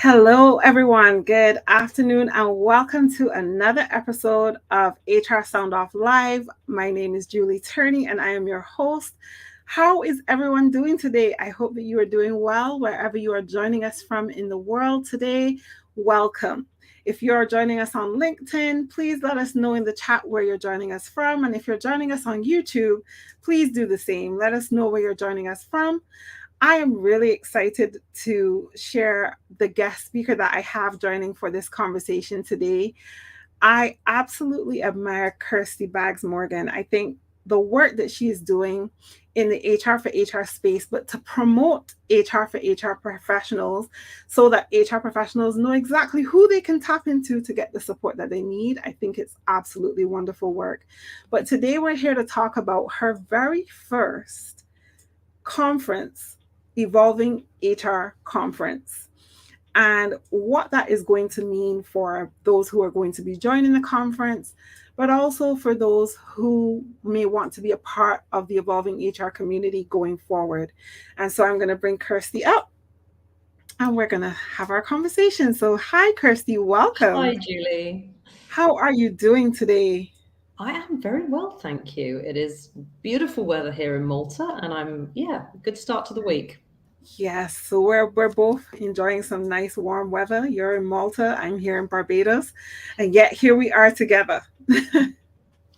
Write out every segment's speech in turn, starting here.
Hello, everyone. Good afternoon, and welcome to another episode of HR Sound Off Live. My name is Julie Turney, and I am your host. How is everyone doing today? I hope that you are doing well wherever you are joining us from in the world today. Welcome. If you're joining us on LinkedIn, please let us know in the chat where you're joining us from. And if you're joining us on YouTube, please do the same. Let us know where you're joining us from. I am really excited to share the guest speaker that I have joining for this conversation today. I absolutely admire Kirsty Baggs-Morgan. I think the work that she is doing in the HR for HR space, but to promote HR for HR professionals so that HR professionals know exactly who they can tap into to get the support that they need. I think it's absolutely wonderful work. But today we're here to talk about her very first conference, Evolving HR Conference, and what that is going to mean for those who are going to be joining the conference, but also for those who may want to be a part of the Evolving HR community going forward. And so I'm going to bring Kirsty up and we're going to have our conversation. So, hi, Kirsty, welcome. Hi, Julie. How are you doing today? I am very well, thank you. It is beautiful weather here in Malta, and good start to the week. Yes, so we're both enjoying some nice warm weather. You're in Malta, I'm here in Barbados, and yet here we are together.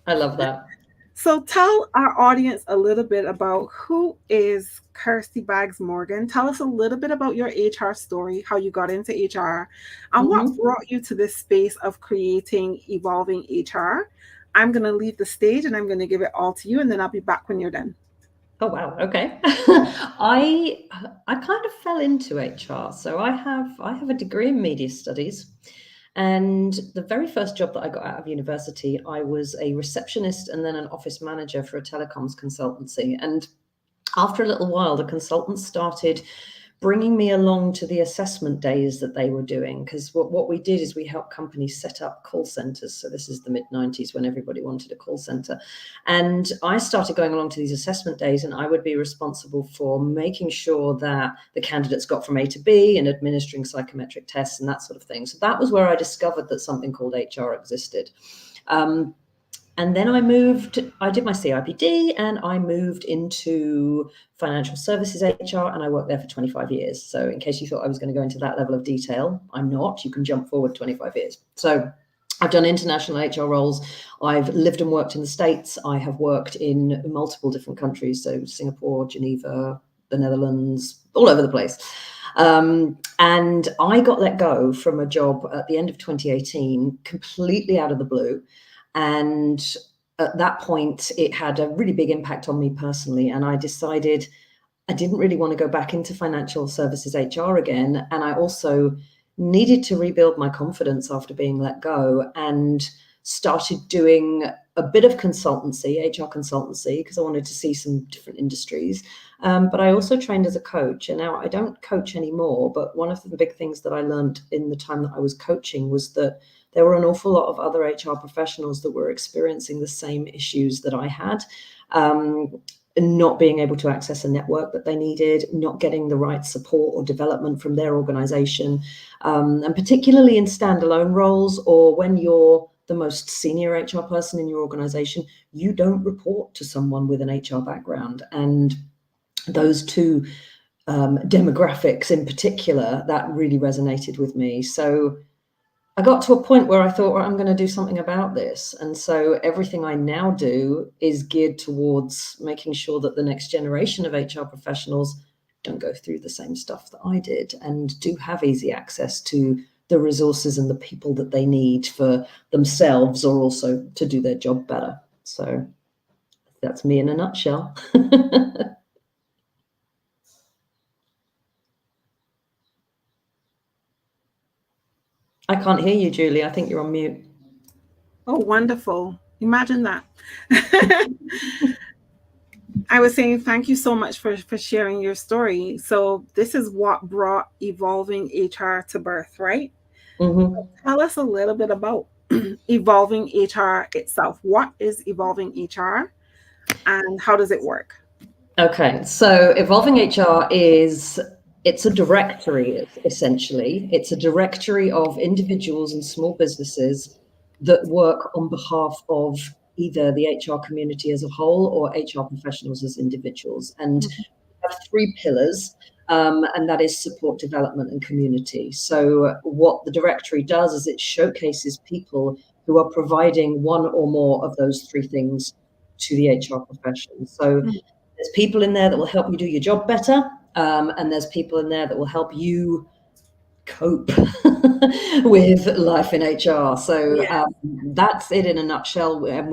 I love that. So tell our audience a little bit about who is Kirsty Baggs-Morgan. Tell us a little bit about your HR story, how you got into HR, and what hmm brought you to this space of creating Evolving HR. I'm going to leave the stage and I'm going to give it all to you, and then I'll be back when you're done. Oh wow, okay. I kind of fell into HR. So I have a degree in media studies. And the very first job that I got out of university, I was a receptionist and then an office manager for a telecoms consultancy. And after a little while, the consultants started bringing me along to the assessment days that they were doing. Because what we did is we helped companies set up call centers. So this is the mid-90s when everybody wanted a call center. And I started going along to these assessment days, and I would be responsible for making sure that the candidates got from A to B and administering psychometric tests and that sort of thing. So that was where I discovered that something called HR existed. And then I did my CIPD and I moved into financial services HR, and I worked there for 25 years. So in case you thought I was going to go into that level of detail, I'm not. You can jump forward 25 years. So I've done international HR roles. I've lived and worked in the States. I have worked in multiple different countries. So Singapore, Geneva, the Netherlands, all over the place. And I got let go from a job at the end of 2018, completely out of the blue. And at that point, it had a really big impact on me personally. And I decided I didn't really want to go back into financial services HR again. And I also needed to rebuild my confidence after being let go, and started doing a bit of consultancy, HR consultancy, because I wanted to see some different industries. But I also trained as a coach, and now I don't coach anymore. But one of the big things that I learned in the time that I was coaching was that there were an awful lot of other HR professionals that were experiencing the same issues that I had. Not being able to access a network that they needed, not getting the right support or development from their organization, and particularly in standalone roles, or when you're the most senior HR person in your organization, you don't report to someone with an HR background. And those two demographics in particular, that really resonated with me. So I got to a point where I thought, well, I'm going to do something about this. And so everything I now do is geared towards making sure that the next generation of HR professionals don't go through the same stuff that I did, and do have easy access to the resources and the people that they need for themselves, or also to do their job better. So that's me in a nutshell. I can't hear you, Julie. I think you're on mute. Oh, wonderful. Imagine that. I was saying thank you so much for sharing your story. So this is what brought Evolving HR to birth, right? Mm-hmm. Tell us a little bit about Evolving HR itself. What is Evolving HR and how does it work? Okay, so Evolving HR is it's a directory, essentially. It's a directory of individuals and small businesses that work on behalf of either the HR community as a whole or HR professionals as individuals. And Mhm. we have three pillars, and that is support, development, and community. So what the directory does is it showcases people who are providing one or more of those three things to the HR profession. So Mm. there's people in there that will help you do your job better, and there's people in there that will help you cope with life in HR. So Yeah. that's it in a nutshell. And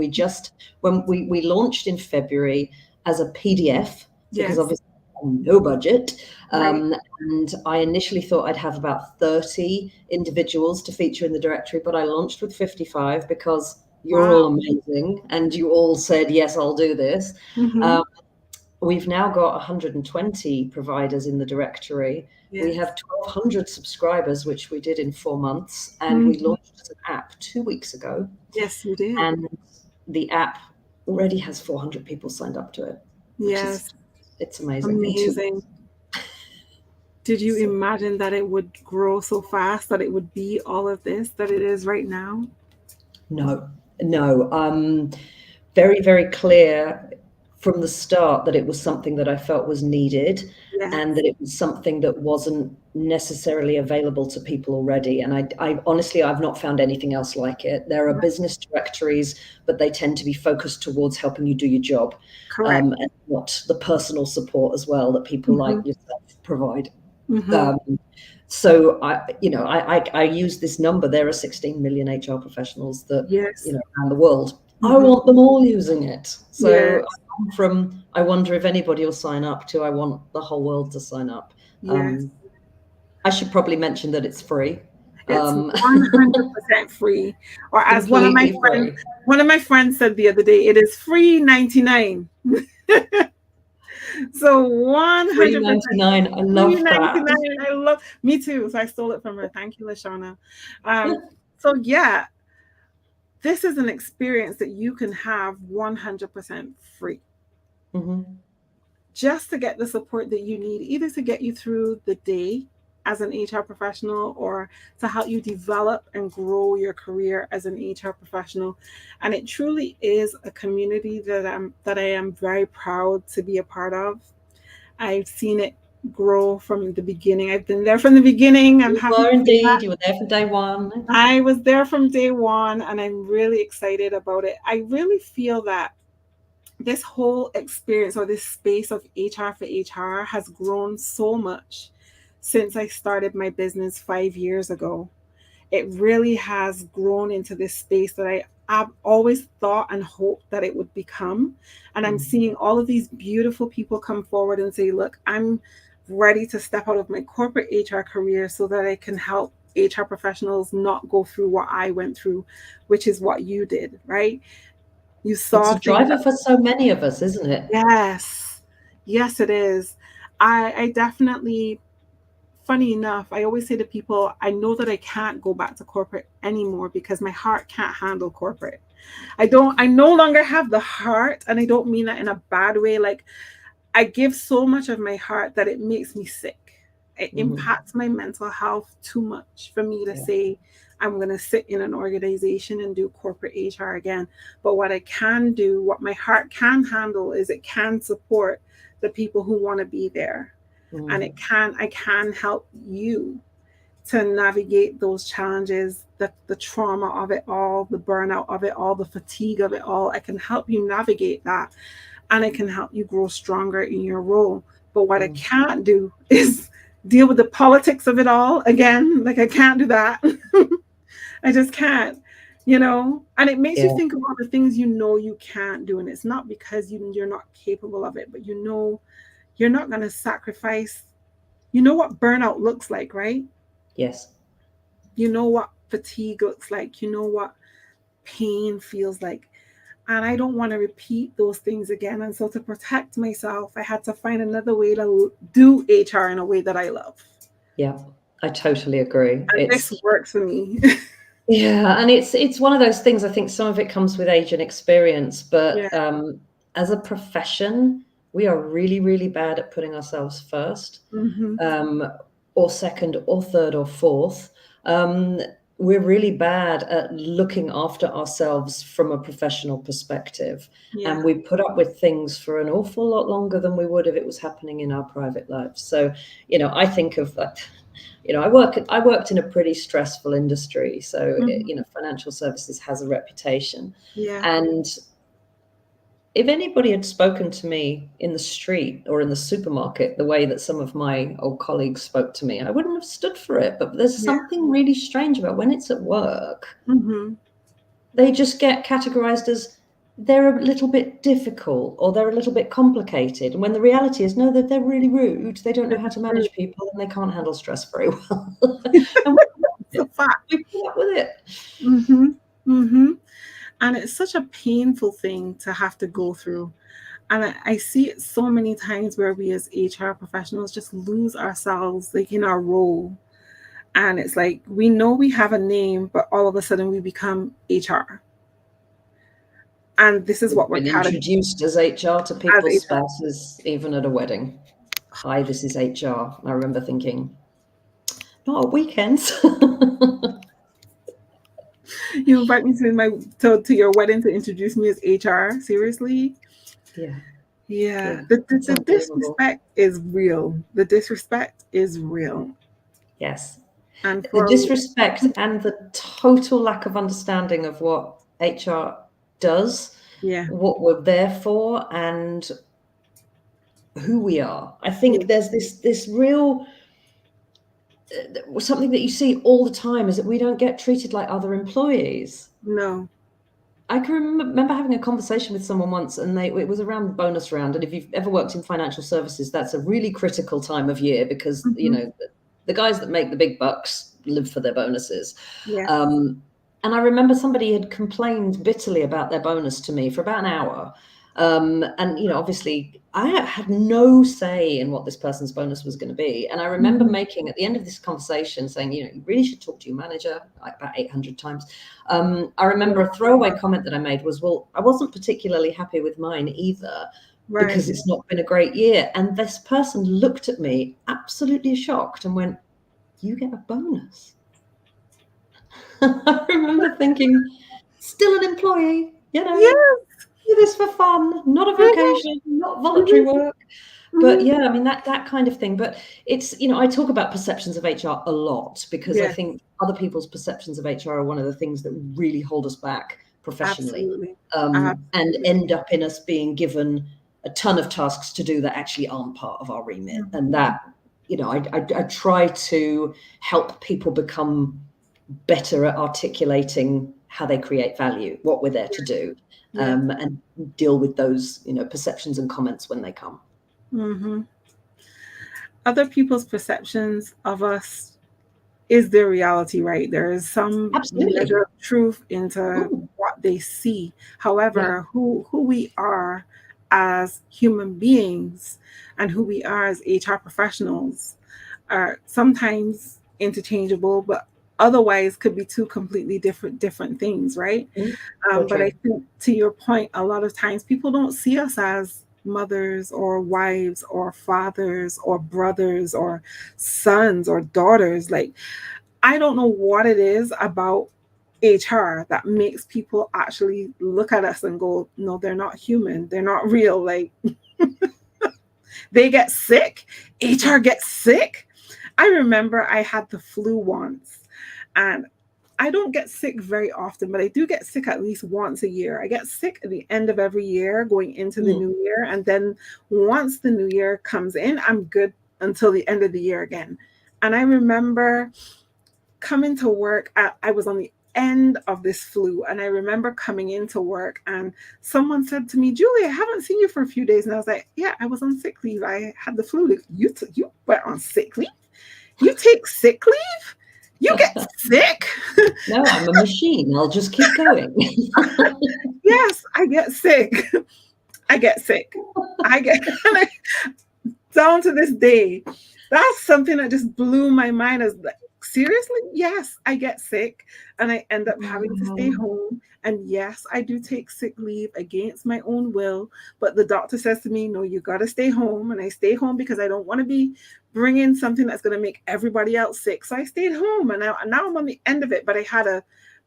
when we launched in February as a PDF, because Yes. obviously no budget. Right. And I initially thought I'd have about 30 individuals to feature in the directory, but I launched with 55 because you're all Wow. amazing and you all said, yes, I'll do this. Hmm. Um, We've now got 120 providers in the directory. We Yes. have 1,200 subscribers, which we did in 4 months, and we Hmm. launched as an app 2 weeks ago. Yes, you did. And the app already has 400 people signed up to it, which is Yes. it's amazing in 2 Amazing. months. Did you So imagine that it would grow so fast, that it would be all of this that it is right now? no, no. Very, very clear from the start that it was something that I felt was needed and Yes. that it was something that wasn't necessarily available to people already. And I honestly, I've not found anything else like it. There are Right. business directories, but they tend to be focused towards helping you do your job, Correct. and not the personal support as well that people like Hmm. yourself provide. Hmm. Um, so I use this number. There are 16 million HR professionals that, Yes. around the world. I Hmm. want them all using it. So Yes. I've gone from I wonder if anybody will sign up to I want the whole world to sign up. Yes. Um, I should probably mention that it's free. It's Um, 100% free. Or as Completely free. one of my friends said the other day, it is free 99. So Free 100% 99. I free love that. 99. I love, me too. So I stole it from her. Thank you, Lashana. So yeah, this is an experience that you can have 100% free, Mhm. just to get the support that you need, either to get you through the day as an HR professional or to help you develop and grow your career as an HR professional. And it truly is a community that I am very proud to be a part of. I've seen it grow from the beginning. I've been there from the beginning. I'm You happy were to say that. indeed. You were there from day one. I was there from day one and I'm really excited about it. I really feel that this whole experience or this space of HR for HR has grown so much since I started my business 5 years ago. It really has grown into this space that I've always thought and hoped that it would become. And I'm Mm. seeing all of these beautiful people come forward and say, look, I'm ready to step out of my corporate HR career so that I can help HR professionals not go through what I went through, which is what you did, right? You It's saw a things driver that, for so many of us, isn't it? yes, yes, it is. I definitely, funny enough, I always say to people, I know that I can't go back to corporate anymore because my heart can't handle corporate. I no longer have the heart, and I don't mean that in a bad way. Like, I give so much of my heart that it makes me sick. It Mhm. impacts my mental health too much for me to Yeah. say I'm going to sit in an organization and do corporate HR again. But what I can do, what my heart can handle, is it can support the people who want to be there. And Mm. I can help you to navigate those challenges, the trauma of it all, the burnout of it all, the fatigue of it all. I can help you navigate that and I can help you grow stronger in your role. But what I Mm. can't do is deal with the politics of it all again. Like, I can't do that. I just can't, And it makes you Yeah. think about the things you know you can't do. And it's not because you're not capable of it, but you're not going to sacrifice. You know what burnout looks like, right? Yes. You know what fatigue looks like. You know what pain feels like. And I don't want to repeat those things again. And so to protect myself, I had to find another way to do HR in a way that I love. Yeah. I totally agree. And this works for me. Yeah, and it's one of those things. I think some of it comes with age and experience, but Yeah. as a profession, We are really, really bad at putting ourselves first, Mm-hmm. or second, or third, or fourth. Um, we're really bad at looking after ourselves from a professional perspective. Yeah. And we put up with things for an awful lot longer than we would if it was happening in our private lives. So, I think of that. I worked in a pretty stressful industry. So, Mm-hmm. financial services has a reputation. Yeah. And if anybody had spoken to me in the street or in the supermarket the way that some of my old colleagues spoke to me, I wouldn't have stood for it. But there's Yeah. something really strange about when it's at work, Mm-hmm. they just get categorized as they're a little bit difficult or they're a little bit complicated. And when the reality is, no, that they're really rude, they don't know how to manage people, and they can't handle stress very well. And It's a fact. we put up with it. Mm-hmm. Mm-hmm. And it's such a painful thing to have to go through. And I see it so many times where we as HR professionals just lose ourselves, like in our role. And it's like we know we have a name, but all of a sudden we become HR. And this is what We've we're been categorized introduced as HR to as people's HR. spouses, even at a wedding. Hi, this is HR. I remember thinking, not at weekends. You invite me to your wedding to introduce me as HR. Seriously? Yeah, Yeah. yeah, The it's unbelievable. disrespect is real. The disrespect is real. Yes. And The for disrespect and the total lack of understanding of what HR does, yeah, what we're there for, and who we are. I yeah, think there's this real something that you see all the time is that we don't get treated like other employees. no, I can remember having a conversation with someone once, and it was around the bonus round. And if you've ever worked in financial services, that's a really critical time of year because, hmm, the guys that make the big bucks live for their bonuses. yeah, Um, and I remember somebody had complained bitterly about their bonus to me for about an hour. And, obviously, I had no say in what this person's bonus was going to be. And I remember hmm, making, at the end of this conversation, saying, you really should talk to your manager, like about 800 times. I remember a throwaway comment that I made was, well, I wasn't particularly happy with mine either right. because it's not been a great year. And this person looked at me absolutely shocked and went, you get a bonus. I remember thinking, still an employee, Yeah. do this for fun, not a Hmm, vocation, not voluntary hmm, work. But hmm, yeah, I mean, that kind of thing. But it's, I talk about perceptions of HR a lot because I yeah, think other people's perceptions of HR are one of the things that really hold us back professionally, absolutely, and absolutely. end up in us being given a ton of tasks to do that actually aren't part of our remit. And that, I try to help people become better at articulating how they create value, what we're there to do, Yeah. and deal with those, perceptions and comments when they come. Hmm. Other people's perceptions of us is their reality, right? There is some Absolutely. measure of truth into Mm, what they see. yeah. However, who we are as human beings and who we are as HR professionals are sometimes interchangeable, but otherwise could be two completely different things, right? Mm, so But I true. think to your point, a lot of times people don't see us as mothers or wives or fathers or brothers or sons or daughters. Like, I don't know what it is about HR that makes people actually look at us and go, no, they're not human. They're not real. Like, they get sick. HR gets sick. I remember I had the flu once, and I don't get sick very often, but I do get sick at least once a year. I get sick at the end of every year going into the Mm, new year. And then once the new year comes in, I'm good until the end of the year again. And I remember coming to work, I was on the end of this flu, and I remember coming into work and someone said to me, Julie, I haven't seen you for a few days. And I was like, yeah, I was on sick leave. I had the flu. You went on sick leave? You take sick leave? You get sick? no, I'm a machine. I'll just keep going. Yes, I get sick. I get sick. I get down to this day. That's something that just blew my mind as like seriously, yes, I get sick and I end up having to stay Wow. home. And yes, I do take sick leave against my own will. But the doctor says to me, no, you got to stay home. And I stay home because I don't want to be bringing something that's going to make everybody else sick. So I stayed home and now I'm on the end of it. But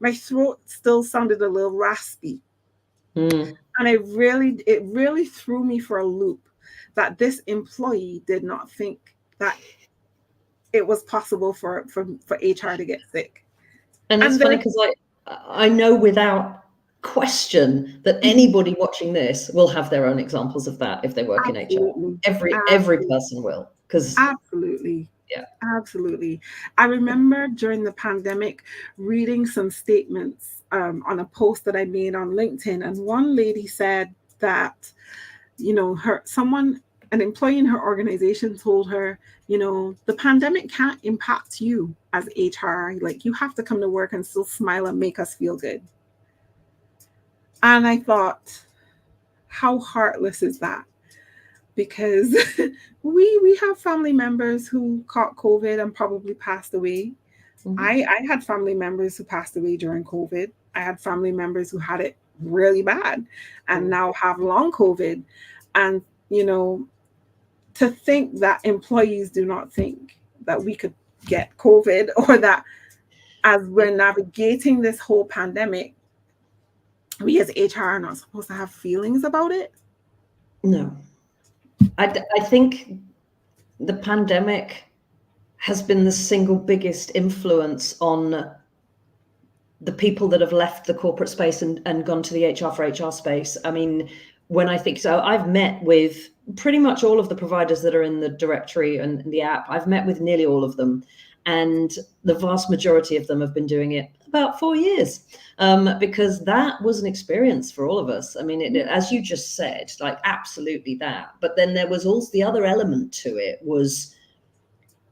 my throat still sounded a little raspy. Mm. And it really threw me for a loop that this employee did not think that it was possible for HR to get sick. And it's And funny there, because I know without question that mhm, anybody watching this will have their own examples of that if they work in HR. absolutely, Every absolutely, person will, because absolutely, yeah. absolutely. I remember during the pandemic reading some statements on a post that I made on LinkedIn, and one lady said that an employee in her organization told her, the pandemic can't impact you as HR. Like, you have to come to work and still smile and make us feel good. And I thought, how heartless is that? Because we have family members who caught COVID and probably passed away. Mhm. I had family members who passed away during COVID. I had family members who had it really bad and Mm. now have long COVID. And, to think that employees do not think that we could get COVID, or that as we're navigating this whole pandemic, we as HR are not supposed to have feelings about it. No, I think the pandemic has been the single biggest influence on the people that have left the corporate space and gone to the HR for HR space. I mean, when I think so, I've met with pretty much all of the providers that are in the directory and the app. I've met with nearly all of them. And the vast majority of them have been doing it about 4 years, because that was an experience for all of us. I mean, as you just said, like absolutely that. But then there was also the other element to it was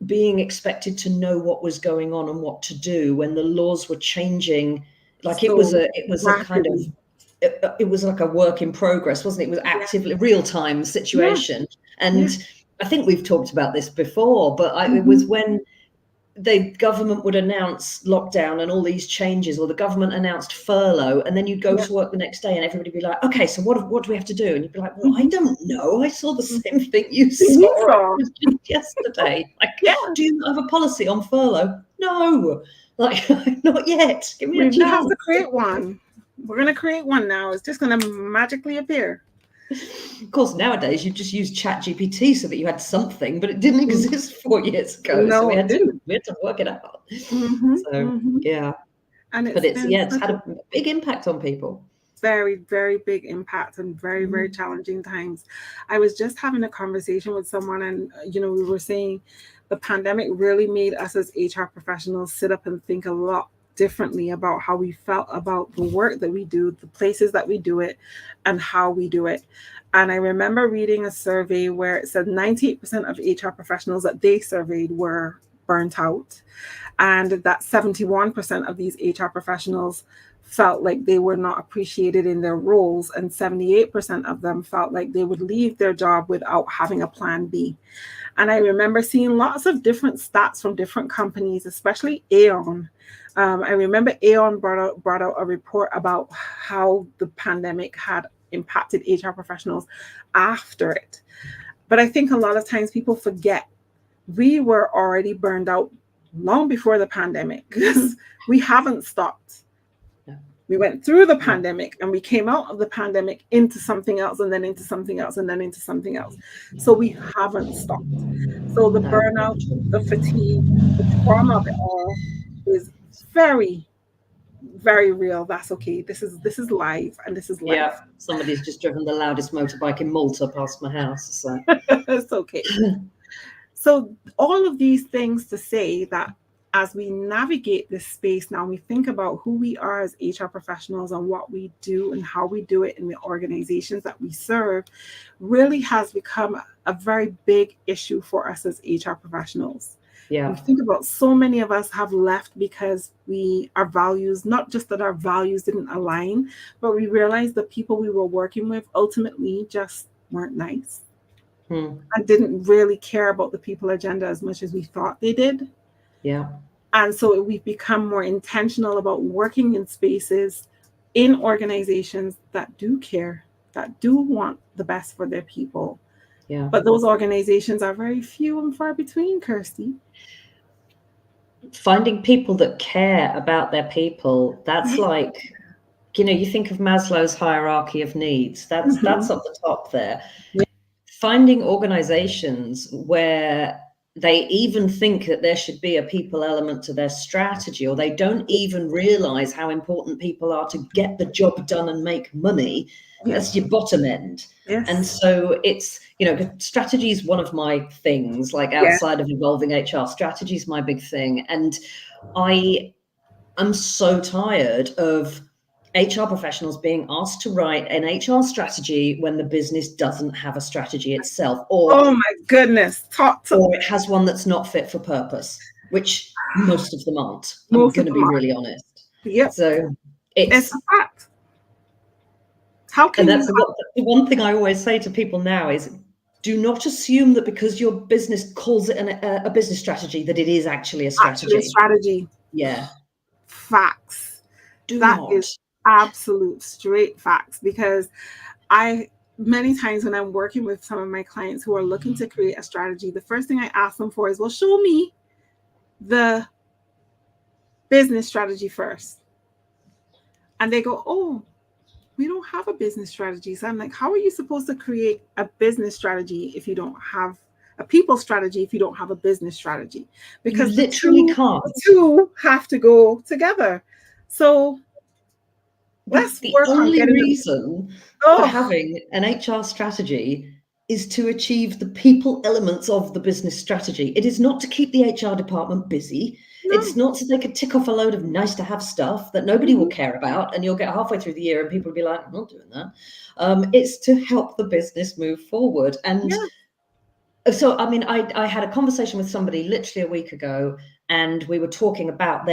being expected to know what was going on and what to do when the laws were changing. Like it was So a kind of rapidly. it was like a work in progress, wasn't it? It was Yeah. actively real time Yeah. situation. Yeah. And I think we've talked about this before, but it was Mm-hmm. when the government would announce lockdown and all these changes, or the government announced furlough, and then you'd go Yeah. to work the next day and everybody would be like, okay, so what do we have to do? And you'd be like, well, I Mm-hmm. don't know, I saw the same thing you You saw, it saw. was just yesterday. Like, Yeah. do you have a policy on furlough? No, like not yet, give me a We have chance. to create one. We're gonna create one now. It's just gonna magically appear. Of course, nowadays you just use Chat GPT so that you had something, but it didn't Mm. exist 4 years ago, so No, it didn't. we had to work it out. Mm-hmm. So Mm-hmm. yeah, And but it's been it's such had a a big impact on people. very, very big impact and very, very Mm. challenging times. I was just having a conversation with someone, and we were saying the pandemic really made us as HR professionals sit up and think a lot differently about how we felt about the work that we do, the places that we do it, and how we do it. And I remember reading a survey where it said 98% of HR professionals that they surveyed were burnt out, and that 71% of these HR professionals felt like they were not appreciated in their roles, and 78% of them felt like they would leave their job without having a plan B. And I remember seeing lots of different stats from different companies, especially Aon. I remember Aon brought out a report about how the pandemic had impacted HR professionals after it. But I think a lot of times people forget we were already burned out long before the pandemic, because we haven't stopped. No, We went through the no, pandemic and we came out of the pandemic into something else, and then into something else, and then into something else. So we haven't stopped. So the no, burnout, not true. the fatigue, the trauma of it all is very, very real. That's okay. This is live, and this is Yeah, life. somebody's just driven the loudest motorbike in Malta past my house. So It's okay. So, all of these things to say that as we navigate this space now, we think about who we are as HR professionals and what we do and how we do it in the organizations that we serve, really has become a very big issue for us as HR professionals. We yeah, think about so many of us have left because our values, not just that our values didn't align, but we realized the people we were working with ultimately just weren't nice hmm, and didn't really care about the people agenda as much as we thought they did. yeah, And so we've become more intentional about working in spaces, in organizations that do care, that do want the best for their people. Yeah. But those organizations are very few and far between, Kirsty. Finding people that care about their people, that's like, you think of Maslow's hierarchy of needs. That's up the top there. Yeah. Finding organizations where they even think that there should be a people element to their strategy, or they don't even realize how important people are to get the job done and make money. That's your bottom end. Yes. And so it's, strategy is one of my things, like outside of evolving HR, strategy is my big thing. And I'm so tired of HR professionals being asked to write an HR strategy when the business doesn't have a strategy itself, or oh my goodness, or it has one that's not fit for purpose, which most of them aren't. I'm going to be really honest. Yep. So it's a fact. How can and that's the one thing I always say to people now is, do not assume that because your business calls it a business strategy that it is actually a strategy. Yeah. Facts. That is absolute straight facts, because many times when I'm working with some of my clients who are looking to create a strategy, the first thing I ask them for is, well, show me the business strategy first. And they go, oh, we don't have a business strategy. So I'm like, how are you supposed to create a business strategy if you don't have a people strategy, if you don't have a business strategy? Because you literally can't. The two have to go together. So let's work on getting the reason for having an HR strategy is to achieve the people elements of the business strategy. It is not to keep the HR department busy. No. It's not so they could tick off a load of nice to have stuff that nobody will care about, and you'll get halfway through the year and people will be like, I'm not doing that. It's to help the business move forward. And so, I mean, I had a conversation with somebody literally a week ago, and we were talking about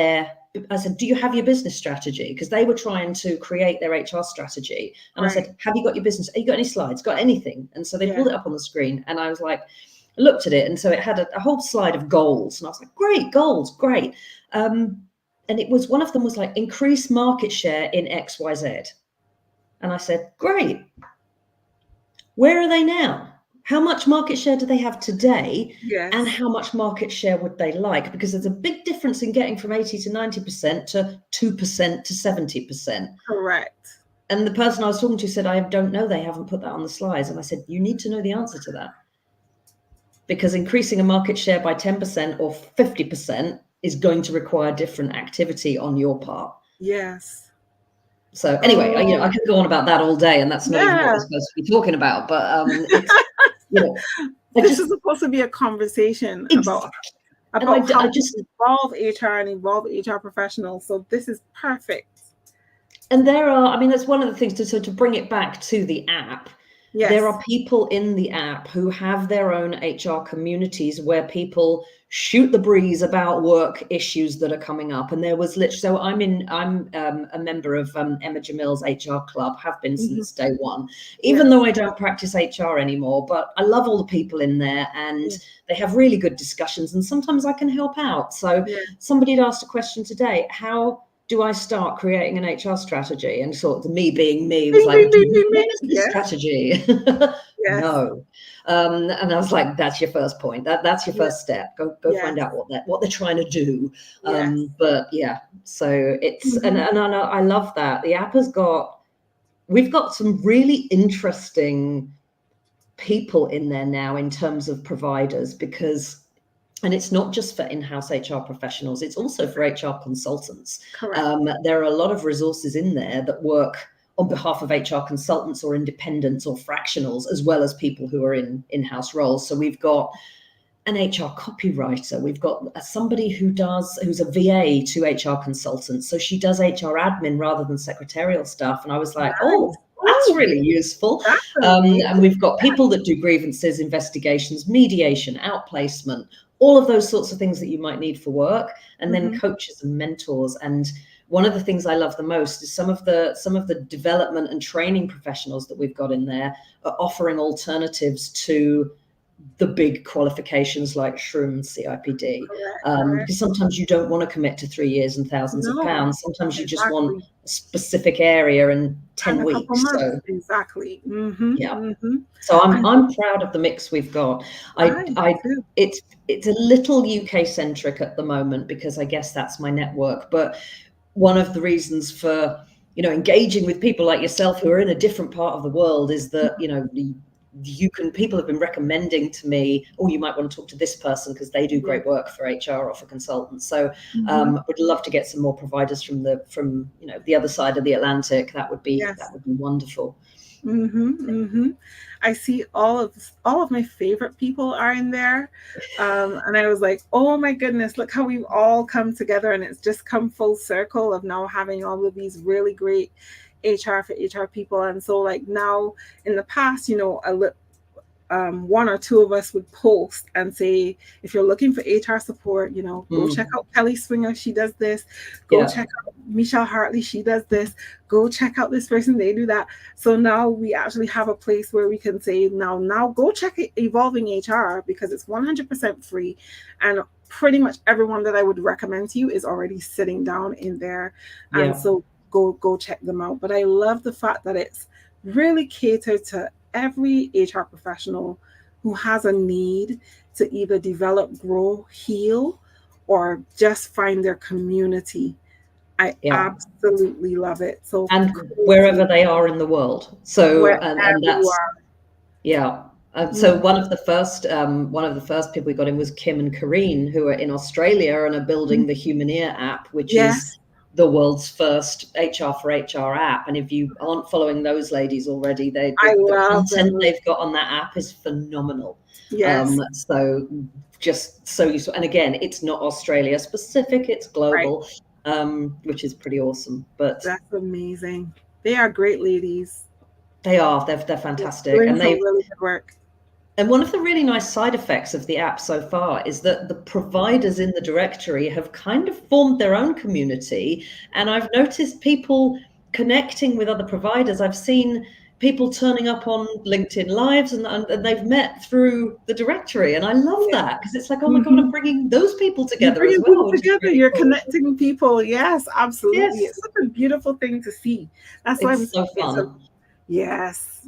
I said, do you have your business strategy? Because they were trying to create their HR strategy. And I said, have you got your business? Have you got any slides? Got anything? And so they pulled it up on the screen, and I was like, I looked at it. And so it had a whole slide of goals. And I was like, great, goals, great. And it was, one of them was like, increase market share in XYZ. And I said, great. Where are they now? How much market share do they have today? And how much market share would they like? Because there's a big difference in getting from 80 to 90% to 2% to 70%. Correct. And the person I was talking to said, I don't know, they haven't put that on the slides. And I said, you need to know the answer to that. Because increasing a market share by 10% or 50% is going to require different activity on your part. Yes. So anyway, I could go on about that all day, and that's not even what we're supposed to be talking about. But it's, this is supposed to be a conversation about how to evolve HR and evolve HR professionals. So this is perfect. And that's one of the things to bring it back to the app. Yes. There are people in the app who have their own HR communities where people shoot the breeze about work issues that are coming up. And there was literally, so I'm a member of Emma Jamil's HR club, have been since day one, even though I don't practice HR anymore, but I love all the people in there, and they have really good discussions, and sometimes I can help out. So somebody had asked a question today, how do I start creating an HR strategy? And sort of me being me was like, strategy. No. And I was like, that's your first point. That's your first step. Go find out what they're trying to do. But so it's, and I love that. The app we've got some really interesting people in there now in terms of providers, and it's not just for in-house HR professionals, it's also for HR consultants. There are a lot of resources in there that work on behalf of HR consultants or independents or fractionals, as well as people who are in in-house roles. So we've got an HR copywriter, we've got somebody who's a VA to HR consultants. So she does HR admin rather than secretarial stuff. And I was like, that's really useful. And we've got people that do grievances, investigations, mediation, outplacement, all of those sorts of things that you might need for work, and then coaches and mentors. And one of the things I love the most is some of the development and training professionals that we've got in there are offering alternatives to the big qualifications like SHRM, CIPD, Correct. because sometimes you don't want to commit to 3 years and thousands of No, pounds. Sometimes you just want exactly. a specific area and And 10 a couple weeks. months, So exactly. yeah. So And I'm proud of the mix we've got. I I too. it's a little UK centric at the moment because I guess that's my network. But one of the reasons for engaging with people like yourself who are in a different part of the world is that people have been recommending to me, oh, you might want to talk to this person because they do Yeah. great work for HR or for consultants. So would love to get some more providers from the other side of the Atlantic. That would be Yes. wonderful. I see all of my favorite people are in there, and I was like, oh my goodness, look how we've all come together, and it's just come full circle of now having all of these really great HR for HR people. And so like now in the past, one or two of us would post and say, if you're looking for HR support, go check out Kelly Swinger. She does this. Go check out Michelle Hartley. She does this. Go check out this person. They do that. So now we actually have a place where we can say, now go check Evolving HR because it's 100% free. And pretty much everyone that I would recommend to you is already sitting down in there. And so go check them out. But I love the fact that it's really catered to every HR professional who has a need to either develop, grow, heal, or just find their community. I absolutely love it. So and wherever they are in the world. So wherever and you that's are. so one of the first people we got in was Kim and Kareen, who are in Australia and are building the Human Ear app, which is the world's first HR for HR app. And if you aren't following those ladies already, the content they've got on that app is phenomenal. Yes. So just so you saw, and again, it's not Australia specific, it's global, which is pretty awesome. But that's amazing. They are great ladies. They're fantastic. Doing some really good work. And one of the really nice side effects of the app so far is that the providers in the directory have kind of formed their own community. And I've noticed people connecting with other providers. I've seen people turning up on LinkedIn Lives and they've met through the directory. And I love that because it's like, oh my God, I'm bringing those people together as well. You're connecting people. Yes, absolutely. It's such a beautiful thing to see. That's why it's so fun. Yes.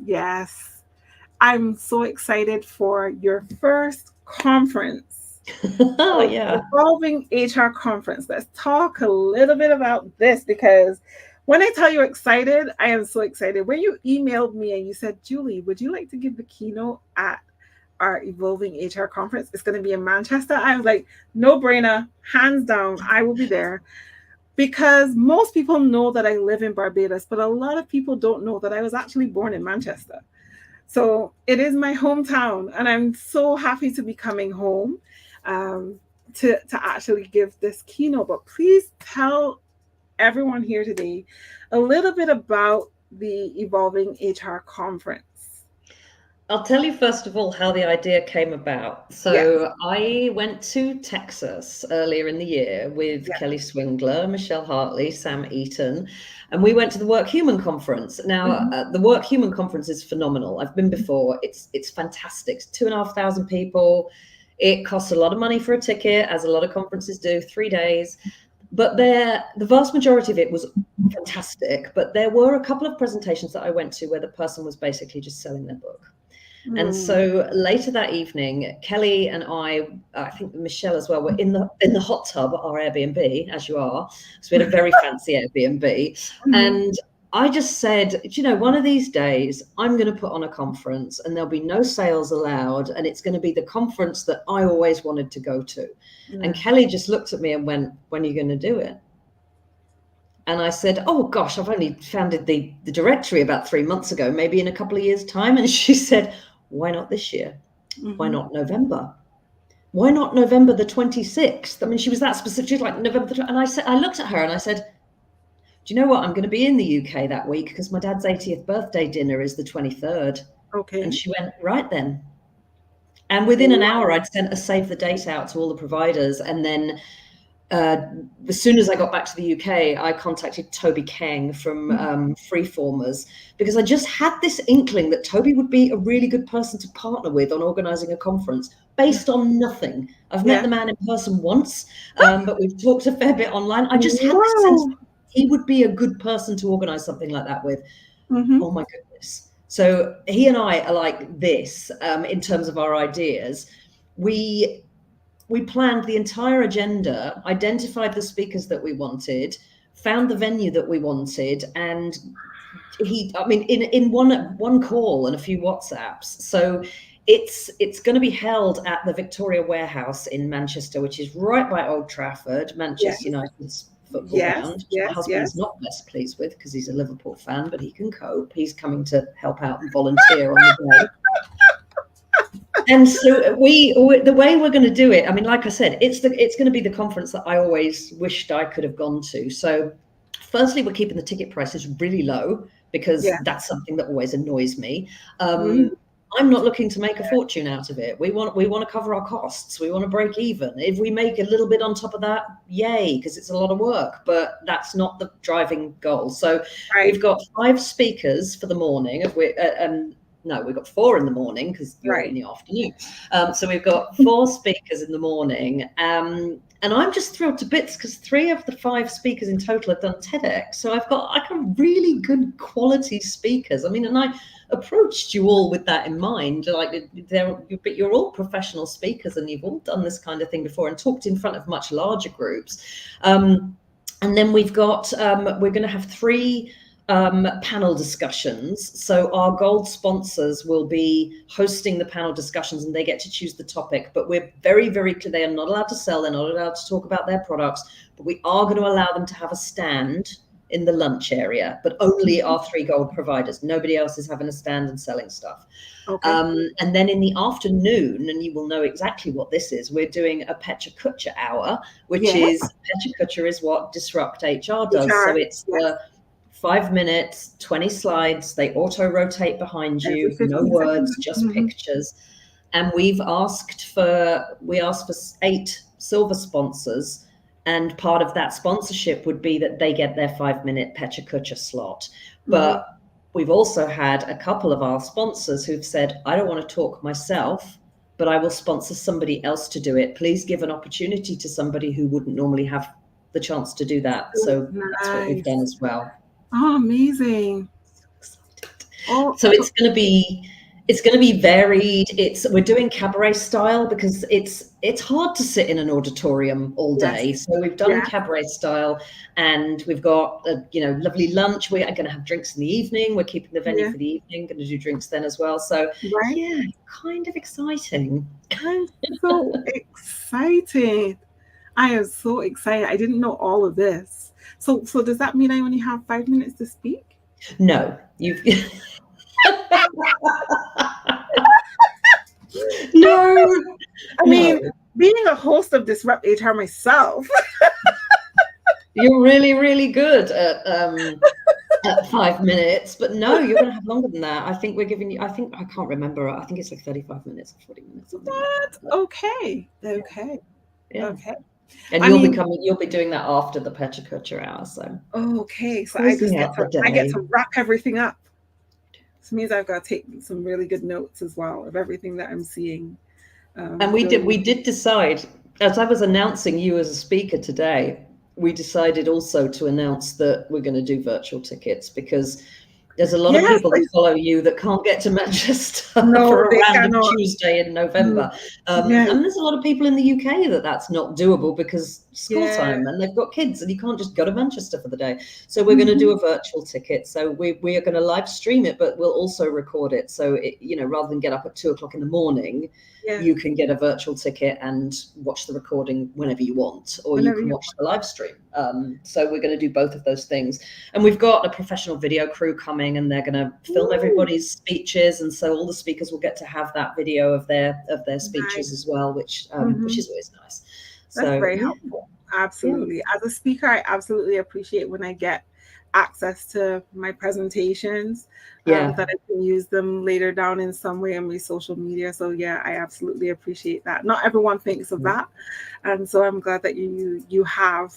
I'm so excited for your first conference. Evolving HR conference. Let's talk a little bit about this because when I tell you excited, I am so excited. When you emailed me and you said, Julie, would you like to give the keynote at our Evolving HR conference? It's going to be in Manchester. I was like, no brainer, hands down, I will be there. Because most people know that I live in Barbados, but a lot of people don't know that I was actually born in Manchester. So it is my hometown, and I'm so happy to be coming home to actually give this keynote. But please tell everyone here today a little bit about the Evolving HR conference. I'll tell you first of all how the idea came about. So I went to Texas earlier in the year with Kelly Swingler, Michelle Hartley, Sam Eaton, and we went to the Work Human conference. Now, the Work Human conference is phenomenal. I've been before. It's fantastic. 2,500 people. It costs a lot of money for a ticket, as a lot of conferences do, 3 days. But the vast majority of it was fantastic. But there were a couple of presentations that I went to where the person was basically just selling their book. And so later that evening, Kelly and I think Michelle as well, were in the hot tub at our Airbnb, as you are. So we had a very fancy Airbnb. And I just said, one of these days I'm going to put on a conference and there'll be no sales allowed. And it's going to be the conference that I always wanted to go to. And Kelly just looked at me and went, when are you going to do it? And I said, oh, gosh, I've only founded the directory about 3 months ago, maybe in a couple of years' time. And she said, why not this year? Why not November? Why not November the 26th? I mean, she was that specific. She was like November. And I looked at her and I said, do you know what? I'm going to be in the UK that week because my dad's 80th birthday dinner is the 23rd. Okay. And she went, right then. And within an hour, I'd sent a save the date out to all the providers. And then as soon as I got back to the UK, I contacted Toby Kang from Freeformers, because I just had this inkling that Toby would be a really good person to partner with on organising a conference based on nothing. I've met Yeah. the man in person once, but we've talked a fair bit online. I just had this sense Wow. that he would be a good person to organise something like that with. Mm-hmm. Oh my goodness. So he and I are like this in terms of our ideas. We planned the entire agenda, identified the speakers that we wanted, found the venue that we wanted, and in one call and a few WhatsApps. So it's going to be held at the Victoria Warehouse in Manchester, which is right by Old Trafford, Yes. Manchester United's football Yes. ground, which my Yes. husband's Yes. not best pleased with because he's a Liverpool fan, but he can cope. He's coming to help out and volunteer on the day. And so the way we're going to do it, I mean, like I said, it's going to be the conference that I always wished I could have gone to. So firstly, we're keeping the ticket prices really low because Yeah. that's something that always annoys me. Mm-hmm. I'm not looking to make a fortune out of it. We want to cover our costs. We want to break even. If we make a little bit on top of that, yay, because it's a lot of work, but that's not the driving goal. So Right. we've got 5 speakers for the morning, no, we've got 4 in the morning because you're Right. in the afternoon. So we've got 4 speakers in the morning. And I'm just thrilled to bits because 3 of the 5 speakers in total have done TEDx. So I've got like a really good quality speakers. I mean, and I approached you all with that in mind. Like, but you're all professional speakers and you've all done this kind of thing before and talked in front of much larger groups. And then we've got, we're going to have 3 panel discussions. So our gold sponsors will be hosting the panel discussions and they get to choose the topic, but we're very, very clear. They are not allowed to sell. They're not allowed to talk about their products, but we are going to allow them to have a stand in the lunch area, but only our 3 gold providers. Nobody else is having a stand and selling stuff. Okay. And then in the afternoon, and you will know exactly what this is, we're doing a Pecha Kucha hour, which is Pecha Kucha is what Disrupt HR does. So it's 5 minutes, 20 slides. They auto rotate behind you, no words, just pictures. And we asked for 8 silver sponsors. And part of that sponsorship would be that they get their 5-minute Pecha Kucha slot. But we've also had a couple of our sponsors who've said, I don't want to talk myself, but I will sponsor somebody else to do it. Please give an opportunity to somebody who wouldn't normally have the chance to do that. So that's what we've done as well. Oh, amazing. So excited. Oh, so it's going to be varied. We're doing cabaret style because it's hard to sit in an auditorium all day. So we've done cabaret style, and we've got a lovely lunch. We are going to have drinks in the evening. We're keeping the venue for the evening. Going to do drinks then as well. So yeah, kind of exciting. I'm so excited. I am so excited. I didn't know all of this. So does that mean I only have 5 minutes to speak? No, you've. No. I mean, being a host of Disrupt HR myself. You're really, really good at 5 minutes, but no, you're going to have longer than that. I think we're giving you, I can't remember. I think it's like 35 minutes or 40 minutes. What? Okay. Yeah. Okay. And you'll be doing that after the Pecha Kucha hour. So okay. So I get to wrap everything up. This means I've got to take some really good notes as well of everything that I'm seeing. And we did decide, as I was announcing you as a speaker today, we decided also to announce that we're going to do virtual tickets because there's a lot of people that follow you that can't get to Manchester for a random Tuesday in November. And there's a lot of people in the UK that's not doable because school time and they've got kids and you can't just go to Manchester for the day. So we're going to do a virtual ticket. So we are going to live stream it, but we'll also record it. So, rather than get up at 2:00 in the morning, you can get a virtual ticket and watch the recording whenever you want, or you can watch the live stream. So we're going to do both of those things. And we've got a professional video crew coming and they're going to film everybody's speeches. And so all the speakers will get to have that video of their speeches as well, which is always nice. That's very helpful. Absolutely. As a speaker, I absolutely appreciate when I get access to my presentations, Yeah. that I can use them later down in some way on my social media. So yeah, I absolutely appreciate that. Not everyone thinks of that, and so I'm glad that you have.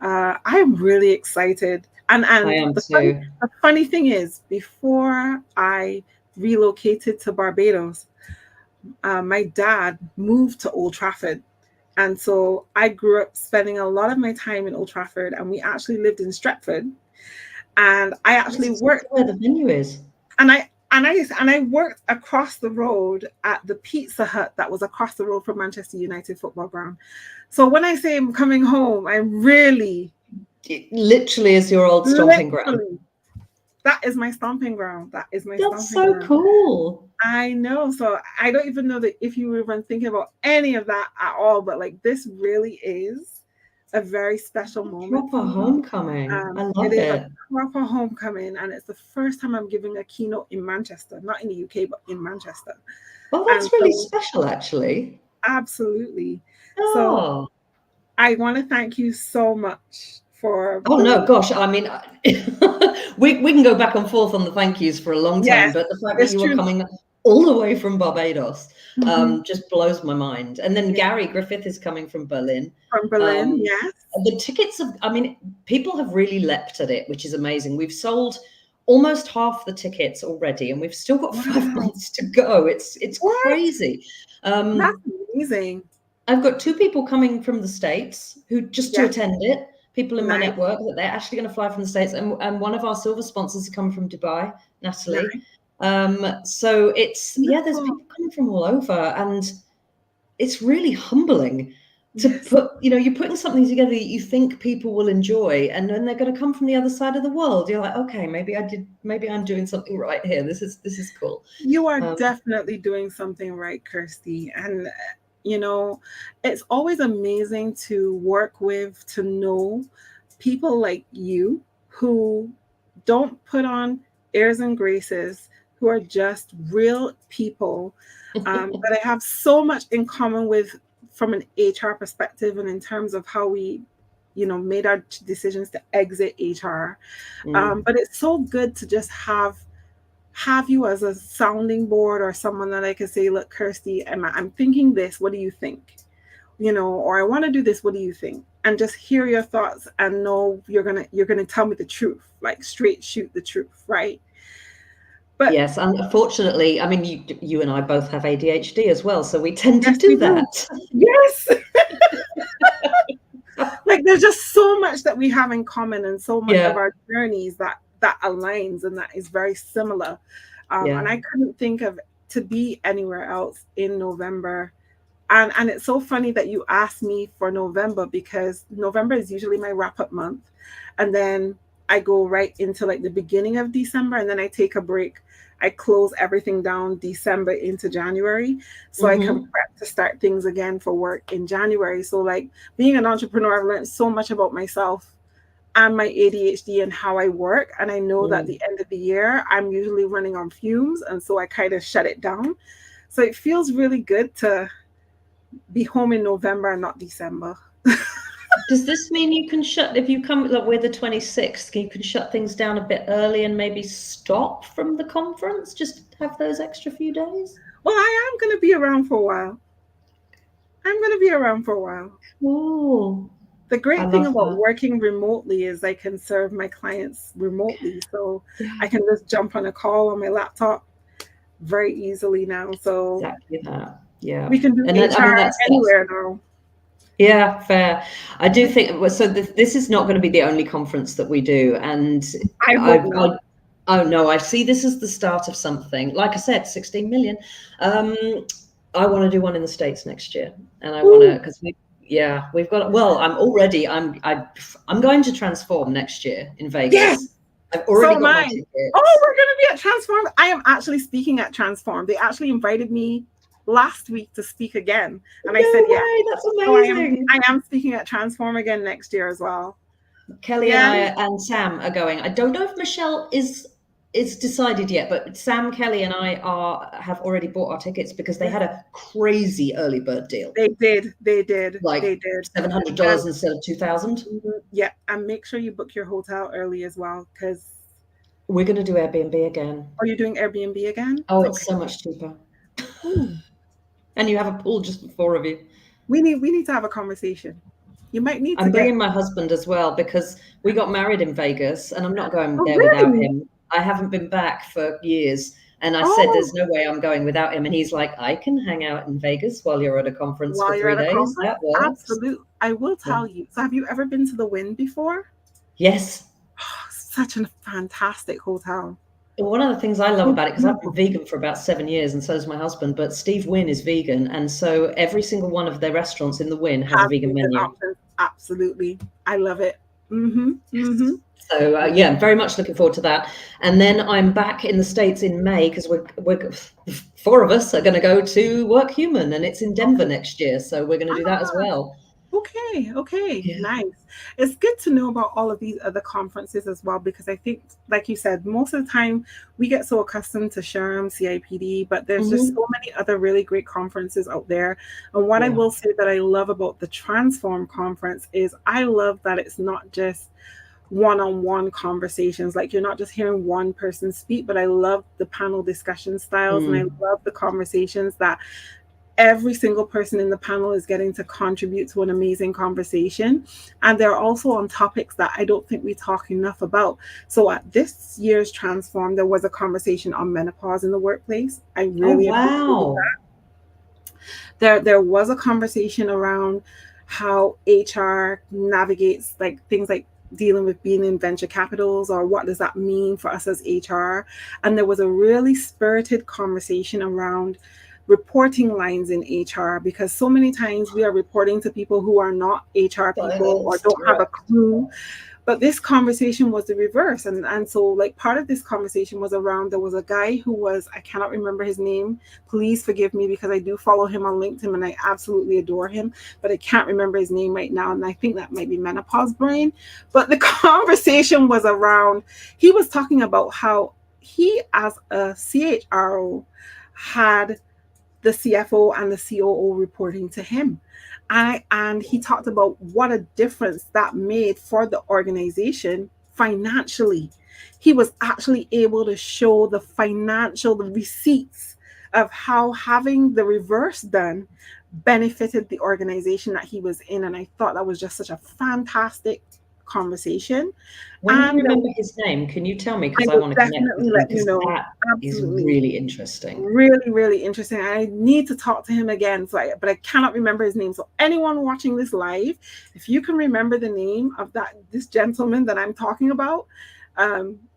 I am really excited, I and am too. the funny thing is, before I relocated to Barbados, my dad moved to Old Trafford. And so I grew up spending a lot of my time in Old Trafford, and we actually lived in Stretford. And I That's actually exactly worked, where the venue is. and I worked across the road at the Pizza Hut that was across the road from Manchester United football ground. So when I say I'm coming home, I'm really, It literally is your old stomping ground. literally, that is my stomping ground. That is my That's stomping so ground. cool. I know. So I don't even know that if you were even thinking about any of that at all, but like this really is a very special moment Proper for me. homecoming. I It love is a it. proper homecoming, and it's the first time I'm giving a keynote in Manchester, not in the UK, but in Manchester. Oh, And that's really so, special, actually. absolutely. So, Oh. I want to thank you so much for Oh no, bringing. gosh. I mean, we can go back and forth on the thank yous for a long time, Yes, but the fact that it's you are true. coming all the way from Barbados Mhm. just blows my mind. And then Yeah, Gary Griffith is coming from Berlin. from Berlin. Um, Yes, the tickets have, I mean, people have really leapt at it, which is amazing. We've sold almost half the tickets already, and we've still got 5 months to go. It's what? crazy. That's Um, amazing. I've got 2 people coming from the States who just to Yes, attend it, people in my nice, network that they're actually going to fly from the States. And one of our silver sponsors is coming from Dubai, Natalie. nice. So it's, yeah, there's Beautiful. people coming from all over. And it's really humbling to Yes. put, you're putting something together that you think people will enjoy. And then they're going to come from the other side of the world. You're like, okay, maybe I'm doing something right here. This is cool. You are Um, definitely doing something right, Kirsty. And, you know, it's always amazing to work with, to know people like you who don't put on airs and graces, who are just real people, that I have so much in common with from an HR perspective and in terms of how we, made our decisions to exit HR. mm, But it's so good to just have you as a sounding board or someone that I could say, look, Kirsty, I'm thinking this. What do you think? Or I want to do this. What do you think? And just hear your thoughts and know you're gonna tell me the truth, like straight shoot the truth, right? But yes, and unfortunately, I mean, you and I both have ADHD as well, so we tend to yes, we do do. that. Yes. Like there's just so much that we have in common and so much of Yeah, our journeys that aligns and that is very similar. And yeah. I couldn't think of to be anywhere else in November. And it's so funny that you asked me for November because November is usually my wrap up month. And then I go right into like the beginning of December and then I take a break. I close everything down December into January so I can Mhm. prep to start things again for work in January. So like being an entrepreneur, I've learned so much about myself and my ADHD and how I work. And I know that Mm. the end of the year, I'm usually running on fumes. And so I kind of shut it down. So it feels really good to be home in November and not December. Does this mean you can shut if you come like we're the 26th, you can shut things down a bit early and maybe stop from the conference? Just have those extra few days? Well, I am going to be around for a while. I'm going to be around for a while. Cool. The I great thing love about that. working remotely is I can serve my clients remotely. So I Yeah, can just jump on a call on my laptop very easily now. So exactly that. Yeah. we can do And then, I mean, HR that's anywhere now. yeah, fair. I do think well, so. This is not going to be the only conference that we do, and I hope not. oh no, I see this as the start of something. Like I said, 16 million. Um, I want to do one in the States next year, and I want to Woo. because we've got. Well, I'm going to transform next year in Yes. Vegas. I've So already am got my I. Oh, tickets. we're going to be at Transform. I am actually speaking at Transform. They actually invited me last week to speak again. And I said, No yeah. way, that's So I am amazing. I am speaking at Transform again next year as well. Kelly and Yeah. I and Sam are going. I don't know if Michelle is it's decided yet, but Sam Kelly and I have already bought our tickets because they Yeah. had a crazy early bird deal, They did. They did. like They did. And $700 instead of 2,000. yeah, and make sure you book your hotel early as well, because We're going to do Airbnb again. are you doing Airbnb again? Oh, it's Okay. so much cheaper. Ooh. And you have a pool just for 4 of you. We need to have a conversation. You might need to I'm get. bringing my husband as well because we got married in Vegas and I'm not going Oh, there without really? him. I haven't been back for years. And I said, Oh, there's no way I'm going without him. And he's like, I can hang out in Vegas while you're at a conference for while you're 3 at a days. conference? That works. Absolutely. I will Yeah. tell you. So have you ever been to the Wynn before? Yes. Oh, such a fantastic hotel. One of the things I love So about it, because I've been beautiful. vegan for about 7 years and so is my husband, but Steve Wynn is vegan. And so every single one of their restaurants in the Wynn has a Have vegan vegan menu. options. Absolutely. I love it. Mm-hmm. Mm-hmm. So yeah, I'm very much looking forward to that. And then I'm back in the States in May because we're 4 of us are going to go to Work Human, and it's in Denver Okay. next year. So we're going to do that as well. Okay, okay, Yeah. nice. It's good to know about all of these other conferences as well, because I think, like you said, most of the time we get so accustomed to SHRM, CIPD, but there's just Hmm. so many other really great conferences out there. And what I Yeah. will say that I love about the Transform conference is I love that it's not just one-on-one conversations, like you're not just hearing one person speak, but I love the panel discussion styles, and I Mm. love the conversations that every single person in the panel is getting to contribute to an amazing conversation. And they're also on topics that I don't think we talk enough about. So at this year's Transform, there was a conversation on menopause in the workplace. I Oh, really appreciated wow. that. There was a conversation around how HR navigates like things like dealing with being in venture capitals, or what does that mean for us as HR. And there was a really spirited conversation around reporting lines in HR, because so many times we are reporting to people who are not HR people or Finance don't have a direct. clue. But this conversation was the reverse. And so like part of this conversation was around, there was a guy who was, I cannot remember his name, please forgive me, because I do follow him on LinkedIn and I absolutely adore him, but I can't remember his name right now, and I think that might be menopause brain. But the conversation was around, he was talking about how he as a CHRO had the CFO and the COO reporting to him. And he talked about what a difference that made for the organization financially. He was actually able to show the receipts of how having the reverse done benefited the organization that he was in. And I thought that was just such a fantastic conversation. When you And remember his name, can you tell me? I Because I will want to connect with definitely him let you because know. that is Absolutely. really interesting. Really, really interesting. I need to talk to him again. But I cannot remember his name. So anyone watching this live, if you can remember the name of this gentleman that I'm talking about,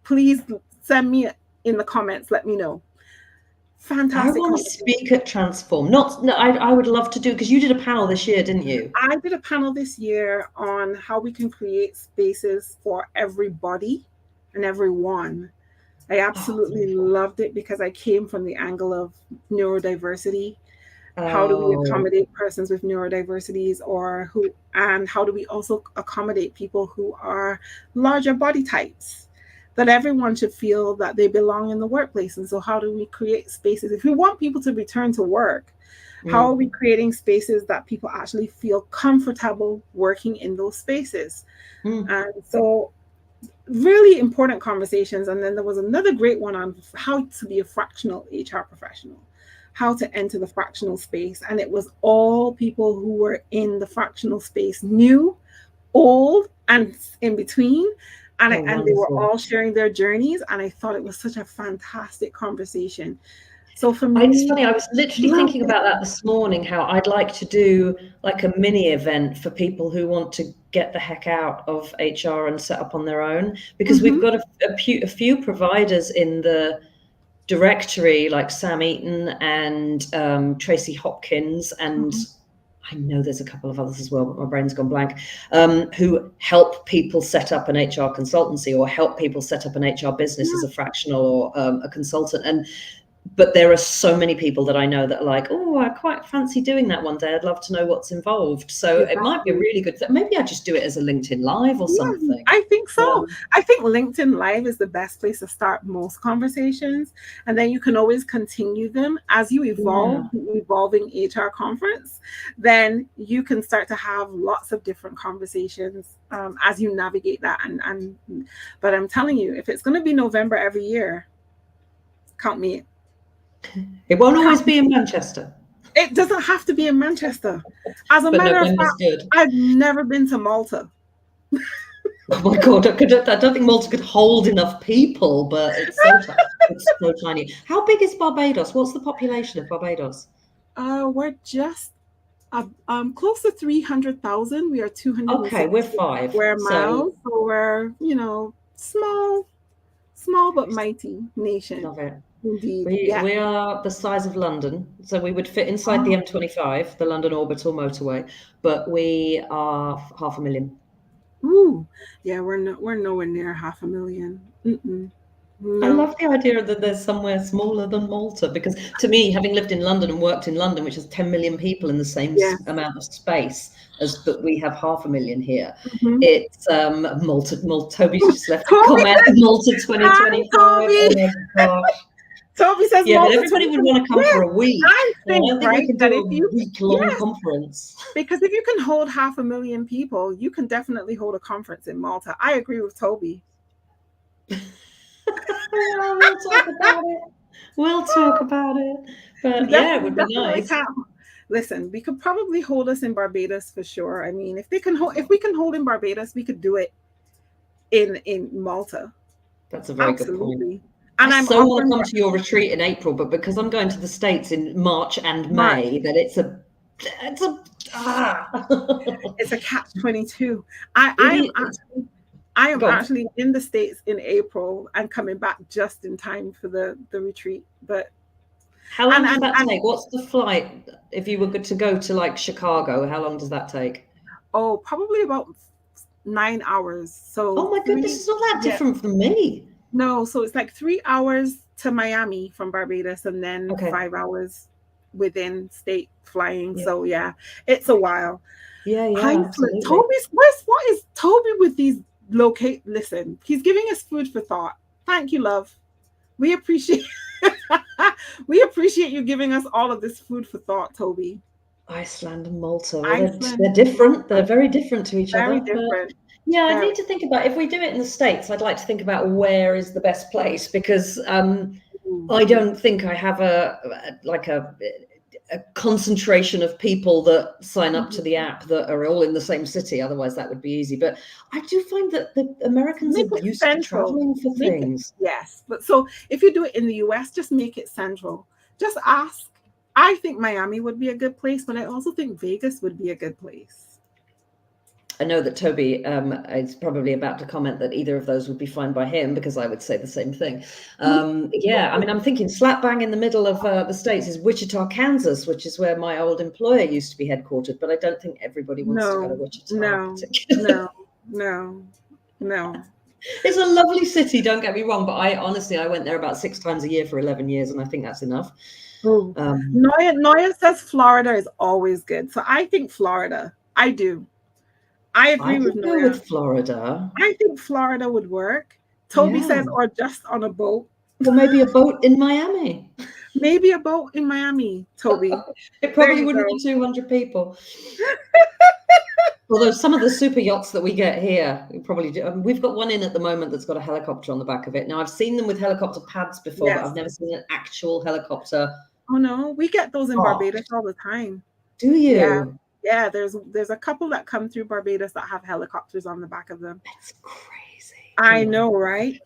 please send me in the comments. Let me know. I Fantastic want to conversation. speak at Transform. Not, no, I would love to do, because you did a panel this year, didn't you? I did a panel this year on how we can create spaces for everybody and everyone. I Oh, absolutely wonderful. loved it because I came from the angle of neurodiversity. How do we Oh, accommodate persons with neurodiversities, or who, and how do we also accommodate people who are larger body types? That everyone should feel that they belong in the workplace. And so, how do we create spaces? If we want people to return to work, how are we mm, creating spaces that people actually feel comfortable working in those spaces? mm. And so, really important conversations. And then there was another great one on how to be a fractional HR professional, how to enter the fractional space. And it was all people who were in the fractional space, new, old, and in between. Oh, And they were wonderful. all sharing their journeys. And I thought it was such a fantastic conversation. So for It's me, funny, I was literally loved thinking it. about that this morning, how I'd like to do like a mini event for people who want to get the heck out of HR and set up on their own, because we've Mm-hmm, got a few providers in the directory, like Sam Eaton and Tracy Hopkins, and mm-hmm. I know there's a couple of others as well, but my brain's gone blank, who help people set up an HR consultancy or help people set up an HR business as a Yeah, fractional or a consultant. And But there are so many people that I know that are like, oh, I quite fancy doing that one day. I'd love to know what's involved. So it might be a Exactly. really good thing. Maybe I just do it as a LinkedIn Live or Yeah, something. I think so. Um, I think LinkedIn Live is the best place to start most conversations. And then you can always continue them as you yeah. evolve the evolving HR conference. Then you can start to have lots of different conversations as you navigate that. But I'm telling you, if it's going to be November every year, count me. It won't always Count be in Manchester, It doesn't have to be in Manchester. As a but matter of November's fact, good. I've never been to Malta. Oh my God, I don't think Malta could hold enough people, but it's so tiny. It's so tiny. How big is Barbados? What's the population of Barbados? We're just close to 300,000. We are Okay, we're 260 five. square So miles. So we're, small but mighty nation. love it. Indeed. We Yeah. we are the size of London, so we would fit inside the Oh, M25, the London Orbital motorway, but we are 500,000. ooh. Yeah, we're nowhere near 500,000. Mm-mm. I No. love the idea that there's somewhere smaller than Malta because to me, having lived in London and worked in London, which has 10 million people in the same Yeah. amount of space as that we have 500,000 here, Mm-hmm. it's Malta. Toby's just left a Toby, comment. Malta hi, 2025. Oh Toby. my gosh. Toby says Yeah, but Malta everybody would 2020. want to come for Yes, a week. I And I think, don't think we right, can that do if a you, week-long yes, conference. because if you can hold 500,000 people, you can definitely hold a conference in Malta. I agree with Toby. Well, we'll talk about it. We'll talk about it. We But yeah, it definitely, would be definitely nice. can't. Listen, we could probably hold us in Barbados for sure. I mean, if we can hold in Barbados, we could do it in Malta. That's a very good point. Absolutely. I And I'm so want to offering come to your retreat in April, but because I'm going to the States in March and March. May, that it's a ah. It's a catch 22. I I am It is, actually I am go on. actually in the States in April and coming back just in time for the retreat. But How and long does and that and take? What's the flight? If you were good to go to like Chicago, how long does that take? oh, probably about 9 hours. So Oh my goodness, three, it's not that yeah, different from me. no, so it's like 3 hours to Miami from Barbados and then Okay. 5 hours within state flying. Yeah. So yeah, it's a while. Yeah, yeah, Hindsight. absolutely. Toby's what is Toby with these locate? Listen, he's giving us food for thought. Thank you, love. We appreciate we appreciate you giving us all of this food for thought, Toby. Iceland and Malta. Well, they're Iceland, different. They're Malta, very different to each very other. But different. yeah, I Very. need to think about if we do it in the States, I'd like to think about where is the best place because I Mhm. don't think I have a concentration of people that sign up to Mhm. the app that are all in the same city. Otherwise, that would be easy. But I do find that the Americans Make are it used to central. traveling for Make it, things. yes. But so if you do it in the US, just make it central. Just ask. I think Miami would be a good place, but I also think Vegas would be a good place. I know that Toby is probably about to comment that either of those would be fine by him because I would say the same thing. Yeah, I mean, I'm thinking slap bang in the middle of the States is Wichita, Kansas, which is where my old employer used to be headquartered, but I don't think everybody wants to go to No, Wichita no, particularly. no, no, no. It's a lovely city, don't get me wrong, but I honestly, I went there about 6 times a year for 11 years, and I think that's enough. Oh, Um, Noya says Florida is always good. So I think Florida. I do. I I agree with could go Noya. with Florida. I think Florida would work. Toby Yeah. says, or just on a boat. Or maybe a boat in Miami. Maybe a boat in Miami, Toby. It There probably you wouldn't go. be 200 people. Although some of the super yachts that we get here, we probably do. We've got one in at the moment that's got a helicopter on the back of it. Now, I've seen them with helicopter pads before, but I've Yes. never seen an actual helicopter. Oh no, we get those in Oh, Barbados all the time. do Yeah. you? Yeah, there's a couple that come through Barbados that have helicopters on the back of them. It's crazy. Oh I my know, right?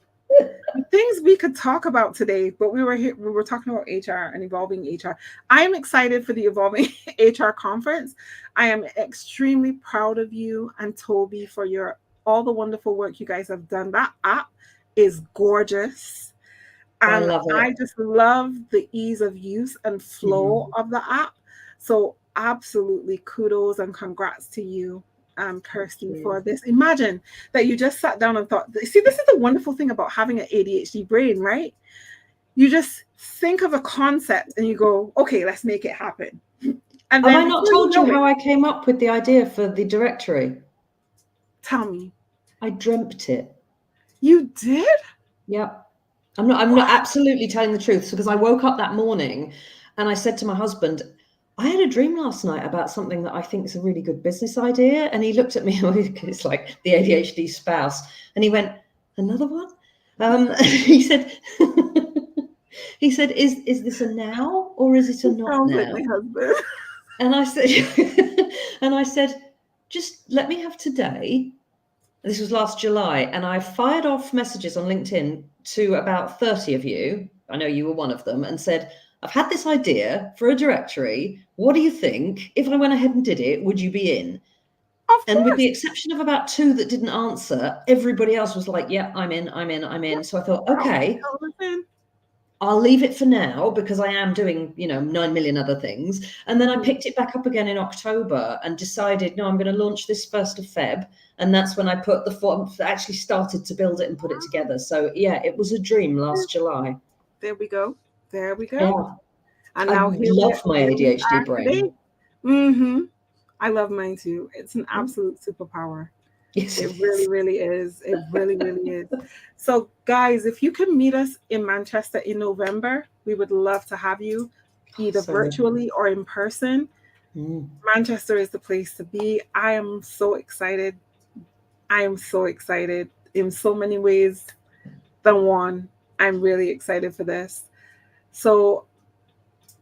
Things we could talk about today, but we were talking about HR and evolving HR. I am excited for the evolving HR conference. I am extremely proud of you and Toby for your all the wonderful work you guys have done. That app is gorgeous. I And love I it. just love the ease of use and flow Mhm. of the app. So absolutely kudos and congrats to you, Thank Kirsty, you. for this. Imagine that you just sat down and thought, see, this is the wonderful thing about having an ADHD brain, right? You just think of a concept and you go, okay, let's make it happen. And Have then I not before you told you know how it, I came up with the idea for the directory? tell me. I dreamt it. You did? Yep. I'm not absolutely telling the truth, because I woke up that morning and I said to my husband, I had a dream last night about something that I think is a really good business idea. And he looked at me, it's like the ADHD spouse, and he went, another one? He said, he said, is this a now or is it a not Sounds like now? my husband. And I said, and I said, just let me have today. This was last July, and I fired off messages on LinkedIn to about 30 of you. I know you were one of them, and said, I've had this idea for a directory. What do you think? If I went ahead and did it, would you be in? Of And with course. the exception of about 2 that didn't answer, everybody else was like, yeah, I'm in, I'm in, I'm in. So I thought, okay, I'll leave it for now, because I am doing, 9 million other things. And then I picked it back up again in October and decided, no, I'm going to launch this 1st of Feb. And that's when I put the form, actually started to build it and put it together. So yeah, it was a dream last July. There we go. There we go. Yeah. And I now love my here we ADHD are today. brain. Mm-hmm. I love mine too. It's an absolute superpower. Yes, It really, really is. It really, really is. So, guys, if you can meet us in Manchester in November, we would love to have you either so good. virtually or in person. Mm. Manchester is the place to be. I am so excited. I am so excited in so many ways than one. I'm really excited for this. So,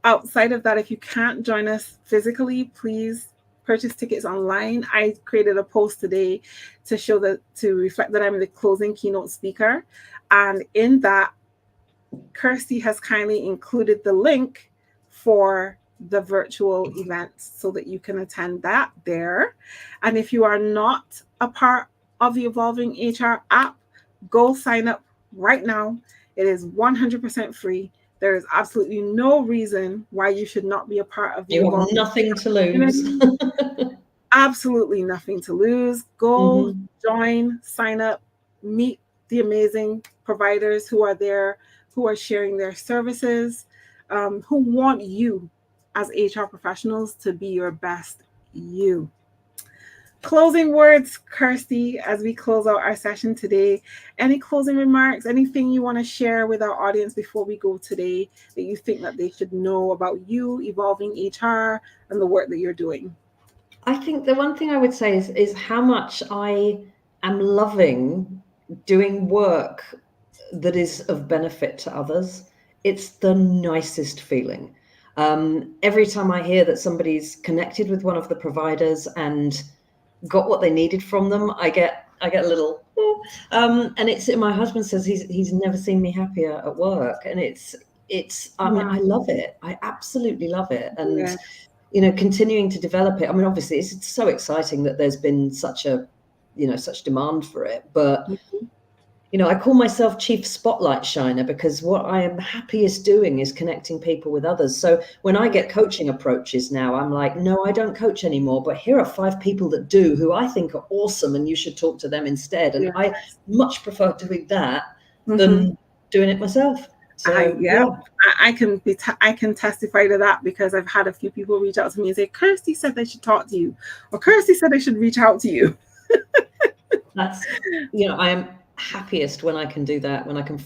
outside of that, if you can't join us physically, please purchase tickets online. I created a post today to show that, to reflect that I'm the closing keynote speaker. And in that, Kirsty has kindly included the link for the virtual events so that you can attend that there. And if you are not a part of the Evolving HR app, go sign up right now. It is 100% free. There is absolutely no reason why you should not be a part of the You have Evolving nothing to lose. Absolutely nothing to lose. Go join, sign up, meet the amazing providers who are there, who are sharing their services, who want you as HR professionals to be your best you. Closing words, Kirsty, as we close out our session today. Any closing remarks, anything you want to share with our audience before we go today that you think that they should know about you, Evolving HR, and the work that you're doing? I think the one thing I would say is how much I am loving doing work that is of benefit to others. It's the nicest feeling. Every time I hear that somebody's connected with one of the providers and got what they needed from them, I get a little, and it's, my husband says he's never seen me happier at work, and it's I mean, I love it. I absolutely love it. And continuing to develop it. I mean, obviously it's so exciting that there's been such such demand for it, but I call myself chief spotlight shiner, because what I am happiest doing is connecting people with others. So when I get coaching approaches now, I'm like, no, I don't coach anymore, but here are 5 people that do, who I think are awesome, and you should talk to them instead. And I much prefer doing that than doing it myself. So I can testify to that, because I've had a few people reach out to me and say, Kirsty said they should talk to you, or Kirsty said they should reach out to you. That's, I am happiest when I can do that, when I can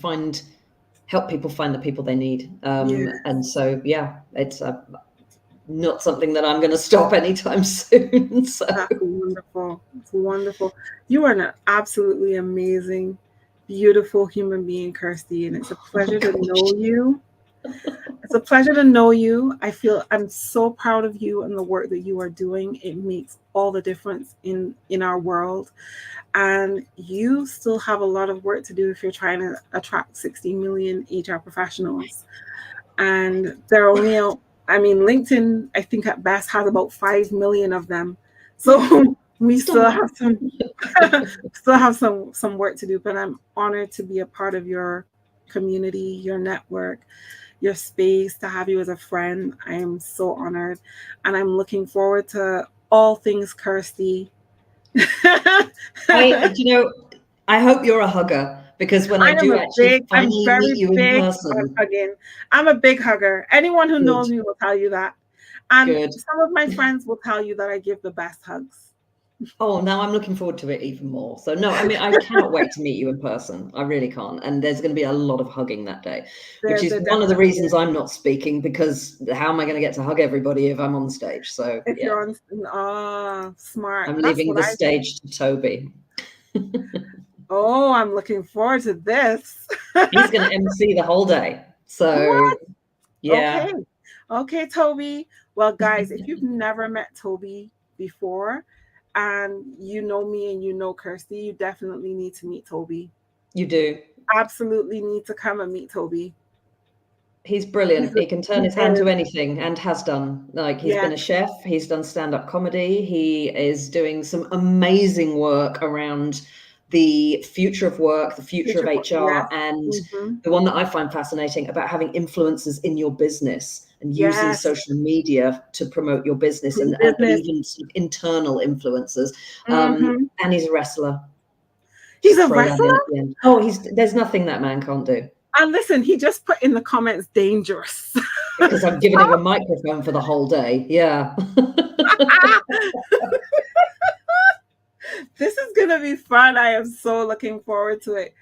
help people find the people they need. And so, it's not something that I'm going to stop anytime soon. So. That's wonderful. It's wonderful. You are an absolutely amazing, beautiful human being, Kirsty, and it's a pleasure to know you. It's a pleasure to know you. I'm so proud of you and the work that you are doing. It makes all the difference in our world. And you still have a lot of work to do if you're trying to attract 60 million HR professionals. And they're only LinkedIn, I think at best has about 5 million of them. So we still have some work to do, but I'm honored to be a part of your community, your network, your space, to have you as a friend. I am so honored, and I'm looking forward to all things Kirsty. I hope you're a hugger, because when I I am do a actually big, I'm finally meet very you in big on person, hugging. I'm a big hugger. Anyone who good, knows me will tell you that. And good. some of my friends will tell you that I give the best hugs. Oh, now I'm looking forward to it even more. So no, I mean, I cannot wait to meet you in person. I really can't. And there's going to be a lot of hugging that day, which is There one of the definitely reasons is. I'm not speaking, because how am I going to get to hug everybody if I'm on stage? So If yeah, you're on, smart. I'm That's leaving what the I do. stage to Toby. Oh, I'm looking forward to this. He's going to MC the whole day. So What? yeah. Okay. Okay, Toby. Well, guys, if you've never met Toby before and you know me and you know Kirsty, you definitely need to meet Toby. You do. Absolutely need to come and meet Toby. He's He's brilliant. a, He can turn he his hand to is. anything and has done. Like, he's been Yes. a chef, he's done stand-up comedy, he is doing some amazing work around the future of work, the future of Future. HR, Yes. and Mm-hmm. the one that I find fascinating about having influencers in your business and using Yes. social media to promote your business, and but Business. even sort of internal influencers. Mm-hmm. And he's a wrestler. He's Just a throw that in wrestler? at the end. Oh, there's nothing that man can't do. And listen, he just put in the comments dangerous. Because I've given him a microphone for the whole day. Yeah. This is going to be fun. I am so looking forward to it.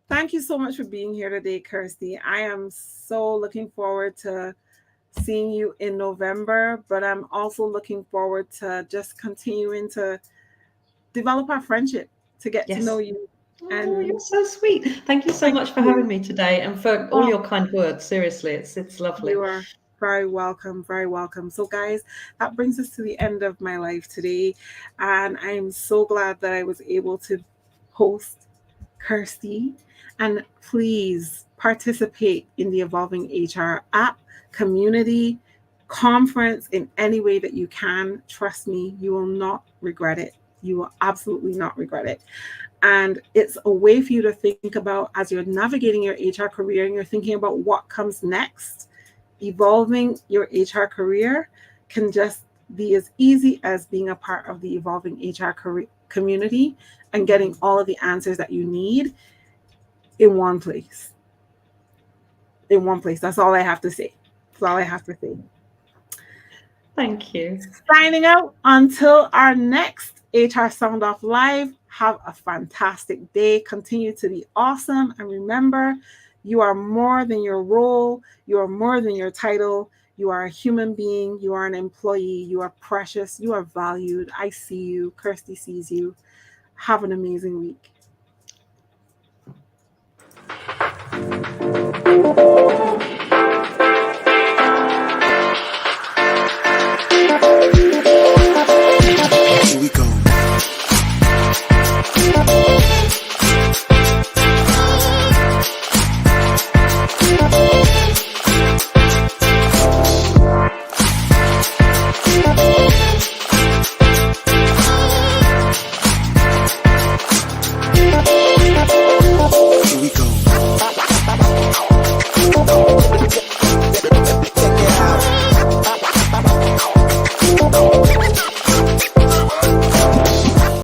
Thank you so much for being here today, Kirsty. I am so looking forward to seeing you in November, but I'm also looking forward to just continuing to develop our friendship, to get to know Yes. you. Oh, you're And so sweet. Thank you so thank much for having you. me today, and for all Oh, your kind words. Seriously, it's lovely. you are very welcome, very welcome. So, guys, that brings us to the end of my life today. And I am so glad that I was able to host Kirsty. And please participate in the Evolving HR app, community, conference in any way that you can. Trust me, you will not regret it. You will absolutely not regret it. And it's a way for you to think about as you're navigating your HR career and you're thinking about what comes next. Evolving your HR career can just be as easy as being a part of the Evolving HR community and getting all of the answers that you need in one place. In one place. That's all I have to say. That's all I have to say. Thank you. Signing out until our next HR Sound Off Live. Have a fantastic day. Continue to be awesome. And remember, you are more than your role, you are more than your title. You are a human being, you are an employee, you are precious, you are valued. I see you. Kirsty sees you. Have an amazing week.